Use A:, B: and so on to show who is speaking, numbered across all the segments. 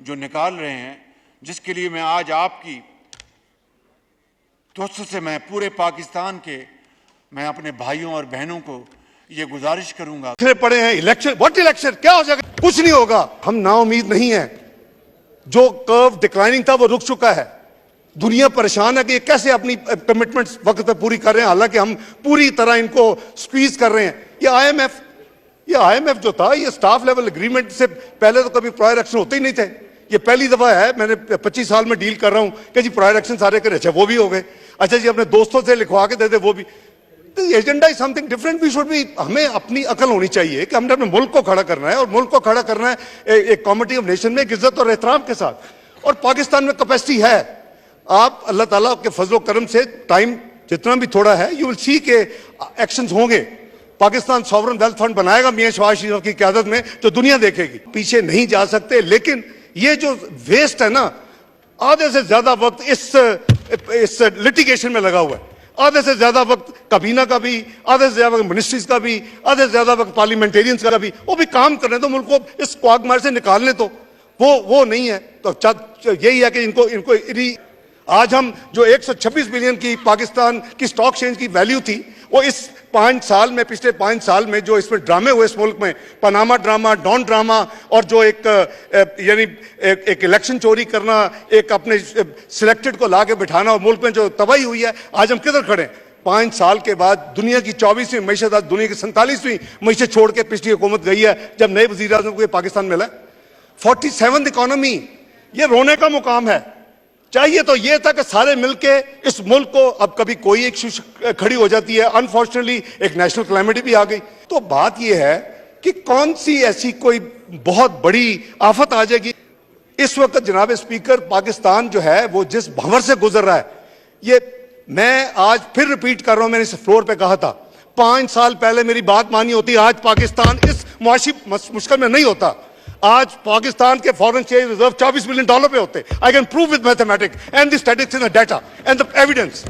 A: जो निकाल रहे हैं, जिसके लिए मैं आज आपकी तवज्जो से मैं पूरे पाकिस्तान के मैं अपने भाइयों और बहनों को ये गुजारिश करूंगा।
B: पड़े हैं इलेक्शन, व्हाट इलेक्शन, क्या हो जाएगा? कुछ नहीं होगा। हम नाउम्मीद नहीं है। जो कर्व डिक्लाइनिंग था वो रुक चुका है। दुनिया परेशान है कि ये कैसे अपनी कमिटमेंट्स वक्त पे पूरी कर रहे हैं, हालांकि हम पूरी तरह इनको स्क्वीज कर रहे हैं। ये आईएमएफ जो था, ये स्टाफ लेवल एग्रीमेंट से पहले तो कभी प्रायर एक्शन होते ही नहीं थे। ये पहली दफा है, मैंने 25 साल में डील कर रहा हूं कि जी प्रायर एक्शन सारे करे, अच्छा वो भी हो गए, अच्छा जी अपने दोस्तों से लिखवा के दे दे वो भी। Agenda is something different. We should be, हमें अपनी अकल होनी चाहिए कि हमने अपने मुल्क को खड़ा करना है, और मुल्क को खड़ा करना है एक कॉमिटी ऑफ नेशन में इज्जत और एहतराम के साथ। और पाकिस्तान में कैपेसिटी है। आप अल्लाह ताला के फजलो करम से टाइम जितना भी थोड़ा है, यू विल सी के एक्शंस होंगे। पाकिस्तान सॉवरन वेल्थ फंड बनाएगा मियां शहबाज शरीफ की क़यादत में, जो दुनिया देखेगी। पीछे नहीं जा सकते, लेकिन ये जो वेस्ट है ना, आधे से ज्यादा वक्त इस लिटिगेशन में लगा हुआ है। आधे से ज्यादा वक्त काबीना का भी, आधे से ज्यादा वक्त मिनिस्ट्रीज का भी, आधे से ज्यादा वक्त पार्लियामेंटेरियंस का भी। वो भी काम करने दो, मुल्क को इस क्वागमार से निकालने दो। वो नहीं है। तो यही है कि इनको आज हम जो 126 बिलियन की पाकिस्तान की स्टॉक एक्सचेंज की वैल्यू थी, वो इस 5 साल में, पिछले 5 साल में जो इसमें ड्रामे हुए इस मुल्क में, पनामा ड्रामा, डॉन ड्रामा, और जो एक इलेक्शन चोरी करना, एक अपने सिलेक्टेड को लाके बिठाना, और मुल्क में जो तबाही हुई है, आज हम किधर खड़े हैं? 5 साल के बाद दुनिया की 24वीं मैशत, आज दुनिया की 47वीं मैशत छोड़ के पिछली हुकूमत गई है, जब नए वजीर आज़म को पाकिस्तान मिला। 47th इकोनॉमी, ये रोने का मुकाम है। चाहिए तो ये था कि सारे मिलके इस मुल्क को, अब कभी कोई एक इशू खड़ी हो जाती है, अनफॉर्चुनेटली एक नेशनल क्लैमिटी भी आ गई। तो बात ये है कि कौन सी ऐसी कोई बहुत बड़ी आफत आ जाएगी। इस वक्त जनाब स्पीकर, पाकिस्तान जो है वो जिस भंवर से गुजर रहा है, ये मैं आज फिर रिपीट कर रहा हूं, मैंने इस फ्लोर पे कहा था, 5 साल पहले मेरी बात मानी होती, आज पाकिस्तान इस मुआशी मुश्किल में नहीं होता। आज पाकिस्तान के फॉरेन एक्सचेंज रिजर्व $24 बिलियन पे होते। I can prove with mathematics and the statistics and the data and the evidence.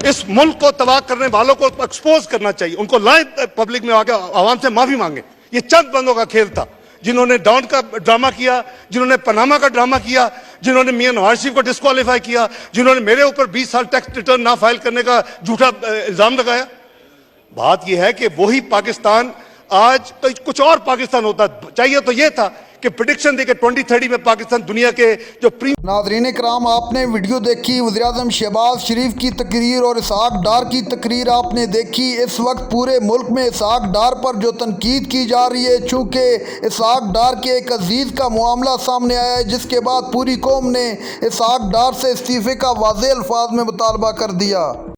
B: इस मुल्क को तबाह करने वालों को एक्सपोज करना चाहिए, उनको लाएं पब्लिक में आके, आवाम से माफी मांगे। ये चंद बंदों का खेल था, जिन्होंने डॉन का ड्रामा किया, जिन्होंने पनामा का ड्रामा किया, जिन्होंने मियां नवाज शरीफ को डिस्क्वालीफाई किया, जिन्होंने मेरे ऊपर 20 साल टैक्स रिटर्न ना फाइल करने का झूठा इल्जाम लगाया। बात यह है कि वही पाकिस्तान आज तो कुछ और पाकिस्तान होता। चाहिए तो यह था कि प्रेडिक्शन दे के 2030 में पाकिस्तान दुनिया के जो
C: नाज़रीन कराम, आपने वीडियो देखी वज़ीर-ए-आज़म शहबाज शरीफ की तकरीर और इसहाक डार की तकरीर आपने देखी। इस वक्त पूरे मुल्क में इसहाक डार पर जो तनकीद की जा रही है, चूँकि इसहाक डार के एक अजीज़ का मामला सामने आया है, जिसके बाद पूरी कौम ने इसहाक डार से इस्तीफ़े का वाज़ेह अल्फाज में मुतालबा कर दिया।